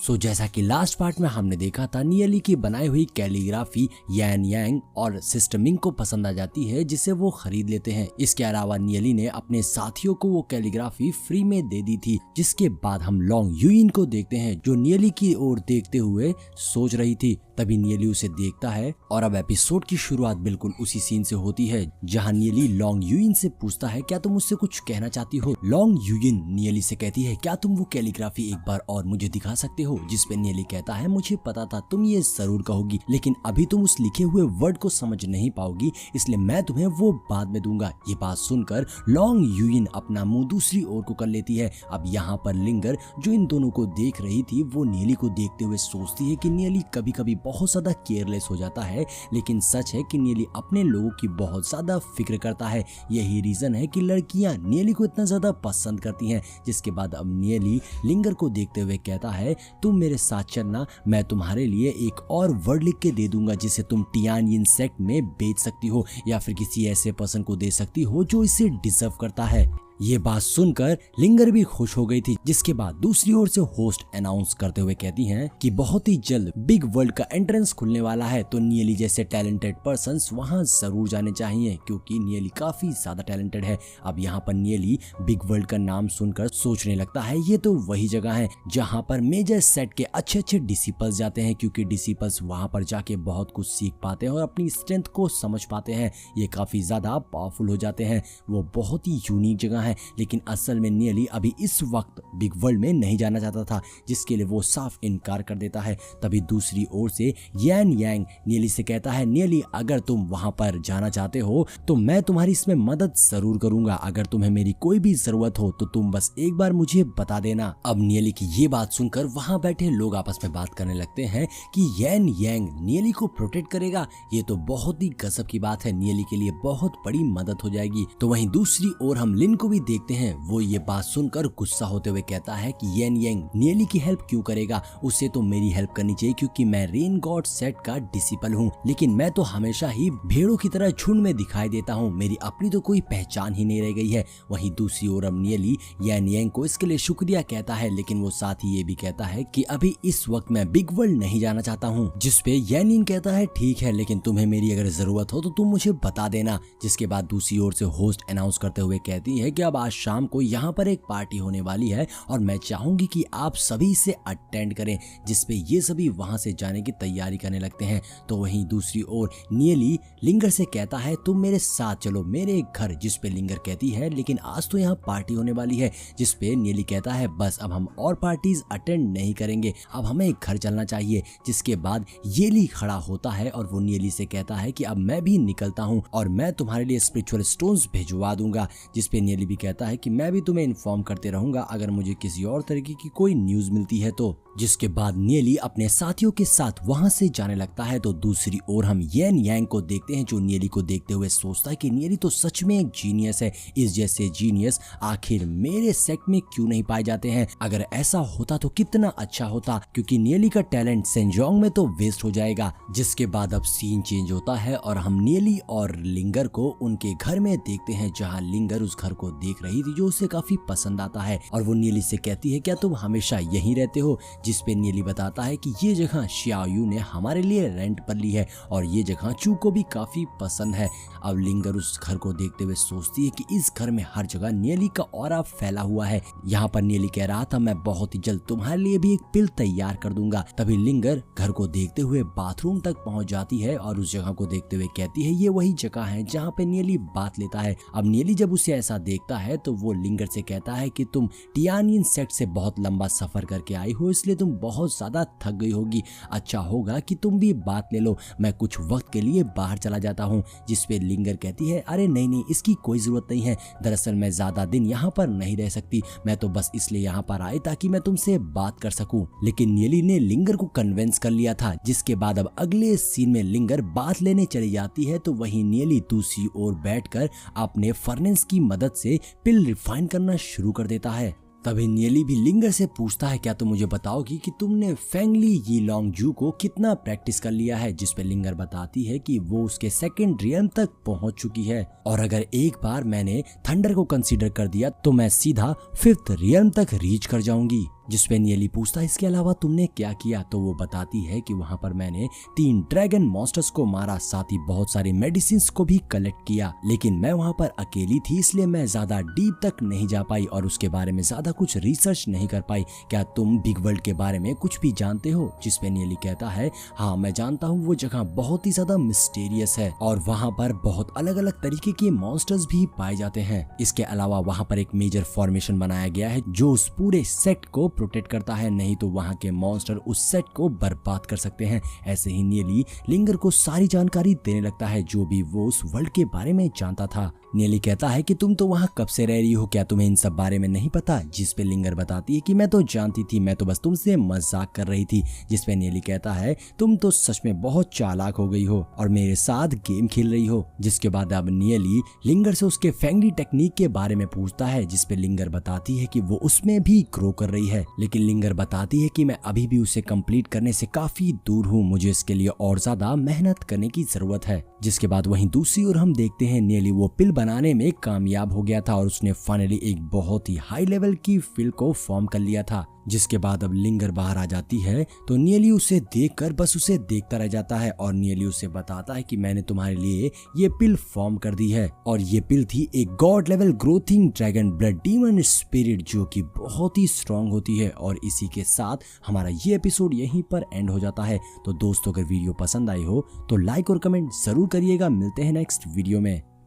जैसा कि last part में हमने देखा था, नियली की बनाई हुई कैलीग्राफी यान यांग और सिस्टर मिंग को पसंद आ जाती है, जिसे वो खरीद लेते हैं। इसके अलावा नियली ने अपने साथियों को वो कैलीग्राफी फ्री में दे दी थी। जिसके बाद हम लॉन्ग यूइन को देखते हैं, जो नियली की ओर देखते हुए सोच रही थी। तभी नियली उसे देखता है और अब एपिसोड की शुरुआत बिल्कुल उसी सीन से होती है, जहां नियली लॉन्ग यूइन से पूछता है, क्या तुम मुझसे कुछ कहना चाहती हो? लॉन्ग यूइन नियली से कहती है, क्या तुम वो कैलीग्राफी एक बार और मुझे दिखा सकते हो? जिस पे नियली कहता है, मुझे पता था तुम ये जरूर कहोगी, लेकिन अभी तुम उस लिखे हुए वर्ड को समझ नहीं पाओगी, इसलिए मैं तुम्हें वो बाद में दूंगा। ये बात सुनकर लॉन्ग यूइन अपना मुंह दूसरी ओर को कर लेती है। अब यहाँ पर लिंगर, जो इन दोनों को देख रही थी, वो नियली को देखते हुए सोचती है कि नियली कभी कभी बहुत ज्यादा केयरलेस हो जाता है, लेकिन सच है कि नियली अपने लोगों की बहुत ज्यादा फिक्र करता है। यही रीजन है कि लड़कियां नियली को इतना ज्यादा पसंद करती हैं। जिसके बाद अब नियली लिंगर को देखते हुए कहता है, तुम मेरे साथ चलना, मैं तुम्हारे लिए एक और वर्ड लिख के दे दूंगा, जिसे तुम टियानयिन सेक्ट में बेच सकती हो या फिर किसी ऐसे पर्सन को दे सकती हो जो इसे डिजर्व करता है। ये बात सुनकर लिंगर भी खुश हो गई थी। जिसके बाद दूसरी ओर से होस्ट अनाउंस करते हुए कहती हैं कि बहुत ही जल्द बिग वर्ल्ड का एंट्रेंस खुलने वाला है, तो नियली जैसे टैलेंटेड पर्संस वहां जरूर जाने चाहिए, क्योंकि नियली काफी ज्यादा टैलेंटेड है। अब यहाँ पर नियली बिग वर्ल्ड का नाम सुनकर सोचने लगता है, ये तो वही जगह है जहाँ पर मेजर सेट के अच्छे अच्छे डिसिपल्स जाते हैं, क्योंकि डिसिपल्स वहां पर जाके बहुत कुछ सीख पाते हैं और अपनी स्ट्रेंथ को समझ पाते हैं। ये काफी ज्यादा पावरफुल हो जाते हैं। वो बहुत ही यूनिक जगह है, लेकिन असल में नियली अभी इस वक्त बिग वर्ल्ड में नहीं जाना चाहता था, जिसके लिए वो साफ इनकार कर देता है। तभी दूसरी ओर से यान यांग नियली से कहता है, नियली अगर तुम वहां पर जाना चाहते हो तो मैं तुम्हारी इसमें मदद जरूर करूंगा। अगर तुम्हें मेरी कोई भी जरूरत हो तो तुम बस एक बार मुझे बता देना। अब नियली की ये बात सुनकर वहां बैठे लोग आपस में बात करने लगते हैं कि यान यांग नियली को प्रोटेक्ट करेगा। ये तो बहुत ही गजब की बात है, नियली के लिए बहुत बड़ी मदद हो जाएगी। तो वहीं दूसरी ओर हम लिन को भी देखते हैं। वो ये बात सुनकर गुस्सा होते हुए कहता है कि यान यांग नियली की हेल्प क्यों करेगा? उसे तो मेरी हेल्प करनी चाहिए, क्योंकि मैं रेन गॉड सेट का डिसिपल हूँ, लेकिन मैं तो हमेशा ही भेड़ों की तरह झुंड में दिखाई देता हूँ। मेरी अपनी तो कोई पहचान ही नहीं रह गई है। वहीं दूसरी ओर अब नियली यान यांग को इसके लिए शुक्रिया कहता है, लेकिन वो साथ ही ये भी कहता है कि अभी इस वक्त मैं बिग वर्ल्ड नहीं जाना चाहता हूँ। जिसपे यान यांग कहता है, ठीक है, लेकिन तुम्हें मेरी अगर जरूरत हो तो तुम मुझे बता देना। जिसके बाद दूसरी ओर से होस्ट अनाउंस करते हुए कहती है कि अब आज शाम को यहाँ पर एक पार्टी होने वाली है और मैं चाहूंगी कि आप सभी इसे अटेंड करें। जिसपे ये सभी वहां से जाने की तैयारी करने लगते हैं। तो वहीं दूसरी ओर नियली लिंगर से कहता है, तुम मेरे साथ चलो मेरे घर। जिसपे लिंगर कहती है, लेकिन आज तो यहाँ पार्टी होने वाली है। जिसपे नियली कहता है, बस अब हम और पार्टीज अटेंड नहीं करेंगे, अब हमें घर चलना चाहिए। जिसके बाद येली खड़ा होता है और वो नियली से कहता है कि अब मैं भी निकलता हूँ और मैं तुम्हारे लिए स्पिरिचुअल स्टोन्स भिजवा दूंगा। जिसपे नियली भी कहता है कि मैं भी तुम्हें इन्फॉर्म करते रहूंगा अगर मुझे किसी और तरीके की कोई न्यूज मिलती है तो। जिसके बाद नियली अपने साथियों के साथ वहां से जाने लगता है। तो दूसरी ओर हम यान यांग को देखते हैं, जो नियली को देखते हुए सोचता है कि नियली तो सच में एक जीनियस है। इस जैसे जीनियस आखिर मेरे सेक्ट में क्यों नहीं पाए जाते हैं? अगर ऐसा होता तो कितना अच्छा होता, क्योंकि नियली का टैलेंट सेंजोंग में तो वेस्ट हो जाएगा। जिसके बाद अब सीन चेंज होता है और हम नियली और लिंगर को उनके घर में देखते हैं, जहाँ लिंगर उस घर को देख रही थी जो उसे काफी पसंद आता है। और वो नियली से कहती है, क्या तुम हमेशा यहीं रहते हो? जिसपे नियली बताता है कि ये जगह शियायू ने हमारे लिए रेंट पर ली है और ये जगह चू को भी काफी पसंद है। अब लिंगर उस घर को देखते हुए सोचती है कि इस घर में हर जगह नियली का ऑरा फैला हुआ है। यहाँ पर नियली कह रहा था, मैं बहुत ही जल्द तुम्हारे लिए भी एक पिल तैयार कर दूंगा। तभी लिंगर घर को देखते हुए बाथरूम तक पहुंच जाती है और उस जगह को देखते हुए कहती है, ये वही जगह है जहाँ पे नियली बात लेता है। अब नियली जब उसे ऐसा देखता है तो वो लिंगर से कहता है कि तुम टियानयिन सेक्ट से बहुत लंबा सफर करके आई हो, इसलिए तुम बहुत ज्यादा थक गई होगी। अच्छा होगा कि तुम भी बात ले लो, मैं कुछ वक्त के लिए बाहर चला जाता हूँ। जिसपे लिंगर कहती है, अरे नहीं, इसकी कोई जरूरत नहीं है। दरअसल मैं ज्यादा दिन यहाँ पर नहीं रह सकती, मैं तो बस इसलिए यहाँ पर आई ताकि मैं तुमसे बात कर सकूं। लेकिन नियली ने लिंगर को कन्विंस कर लिया था। जिसके बाद अब अगले सीन में लिंगर बात लेने चली जाती है, तो वहीं नियली दूसरी ओर बैठकर अपने फर्नेस की मदद से पिल रिफाइन करना शुरू कर देता है। तभी नियली भी लिंगर से पूछता है, क्या तुम मुझे बताओगी कि तुमने फेंगली यीलोंग जू को कितना प्रैक्टिस कर लिया है? जिसपे लिंगर बताती है कि वो उसके सेकंड रियम तक पहुंच चुकी है और अगर एक बार मैंने थंडर को कंसीडर कर दिया तो मैं सीधा फिफ्थ रियम तक रीच कर जाऊंगी। जिसपे नियली पूछता है इसके अलावा तुमने क्या किया, तो वो बताती है कि वहाँ पर मैंने 3 ड्रैगन मॉन्स्टर्स को मारा, साथ ही बहुत सारी मेडिसिन को भी कलेक्ट किया, लेकिन मैं वहाँ पर अकेली थी इसलिए मैं ज्यादा डीप तक नहीं जा पाई और उसके बारे में ज्यादा कुछ रिसर्च नहीं कर पाई। क्या तुम बिग वर्ल्ड के बारे में कुछ भी जानते हो? जिसपे नियली कहता है हाँ मैं जानता हूँ, वो जगह बहुत ही ज्यादा मिस्टीरियस है और वहाँ पर बहुत अलग अलग तरीके के मॉन्स्टर्स भी पाए जाते हैं। इसके अलावा वहाँ पर एक मेजर फॉर्मेशन बनाया गया है जो उस पूरे सेट को प्रोटेक्ट करता है, नहीं तो वहाँ के मॉन्स्टर उस सेट को बर्बाद कर सकते हैं। ऐसे ही नियली लिंगर को सारी जानकारी देने लगता है जो भी वो उस वर्ल्ड के बारे में जानता था। नियली कहता है कि तुम तो वहाँ कब से रह रही हो, क्या तुम्हें इन सब बारे में नहीं पता? जिसपे लिंगर बताती है कि मैं तो जानती थी, मैं तो बस तुमसे मजाक कर रही थी। जिसपे नियली कहता है तुम तो सच में बहुत चालाक हो गई हो और मेरे साथ गेम खेल रही हो। जिसके बाद अब नियली लिंगर से उसके फेंगली टेक्निक के बारे में पूछता है, जिसपे लिंगर बताती है कि वो उसमें भी ग्रो कर रही है, लेकिन लिंगर बताती है कि मैं अभी भी उसे कंप्लीट करने से काफी दूर हूँ, मुझे इसके लिए और ज्यादा मेहनत करने की जरूरत है। जिसके बाद वहीं दूसरी ओर हम देखते हैं नियली वो पिल बनाने में कामयाब हो गया था और उसने फाइनली एक बहुत ही हाई लेवल की पिल को फॉर्म कर लिया था। जिसके बाद अब लिंगर बाहर आ जाती है तो नियली उसे देखकर बस उसे देखता रह जाता है और नियली उसे बताता है कि मैंने तुम्हारे लिए ये पिल फॉर्म कर दी है और ये पिल थी एक god level growthing dragon blood demon spirit जो कि बहुत ही स्ट्रांग होती है। और इसी के साथ हमारा ये एपिसोड यहीं पर एंड हो जाता है। तो दोस्तों अगर वीडियो पसंद आई हो तो लाइक और कमेंट जरूर करिएगा। मिलते हैं नेक्स्ट वीडियो में।